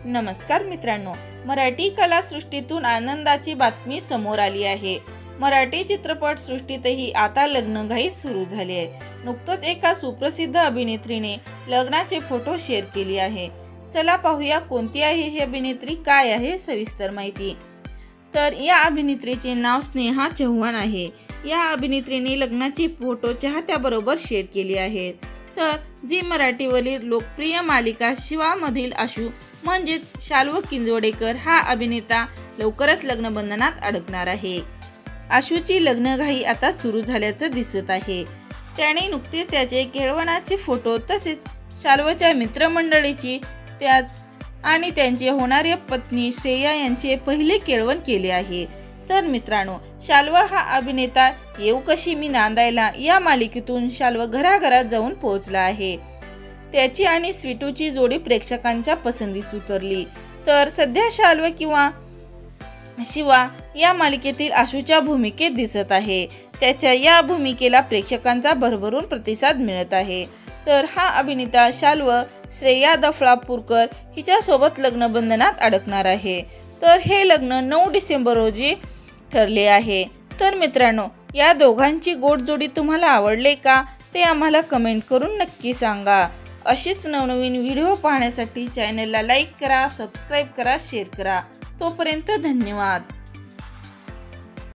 नमस्कार मित्रांनो, मराठी कलासृष्टीतून आनंदाची बातमी समोर आली आहे। मराठी चित्रपट सृष्टीतही आता लग्नघाई सुरू झाली आहे। नुकतंच एका सुप्रसिद्ध अभिनेत्रीने लग्नाचे फोटो शेअर केले आहे। चला पाहूया कोणती आहे ही अभिनेत्री, काय आहे सविस्तर माहिती। तर या अभिनेत्रीचे नाव स्नेहा चव्हाण आहे। या अभिनेत्रीने लग्नाची फोटो चाहत्याबरोबर शेअर केली आहे। तर झी मराठीवरील लोकप्रिय मालिका शिवा मधील आशू म्हणजे शाल्व किंजवडेकर हा अभिनेता लवकरच लग्नबंधनात अडकणार आहे। आशूची लग्नघाई आता सुरू झाल्याचं दिसत आहे। त्याने नुकतेच त्याचे केळवणाचे फोटो तसेच शाल्वच्या मित्रमंडळीची आणि त्यांची होणारी पत्नी श्रेया यांचे पहिले केळवण केले आहे। तर मित्रांनो, शाल्व हा अभिनेता येऊ कशी मी नांदायला या मालिकेतून शाल्व घराघरात जाऊन पोहोचला आहे। त्याची आणि स्वीटूची जोडी प्रेक्षकांच्या पसंतीस उतरली। तर सध्या शाल्व किंवा शिवा या मालिकेतील आशूच्या भूमिकेत दिसत आहे। त्याच्या या भूमिकेला प्रेक्षकांचा भरभरून प्रतिसाद मिळत आहे। तर हा अभिनेता शाल्व श्रेया दफळापूरकर हिच्यासोबत लग्नबंधनात अडकणार आहे। तर हे लग्न 9 डिसेंबर रोजी ठरले आहे। तर मित्रांनो, या दोघांची गोड जोडी तुम्हाला आवडले का ते आम्हाला कमेंट करून नक्की सांगा। अशीच नवनवीन व्हिडिओ पाहण्यासाठी चॅनलला लाईक करा, सबस्क्राईब करा, शेअर करा। तोपर्यंत धन्यवाद।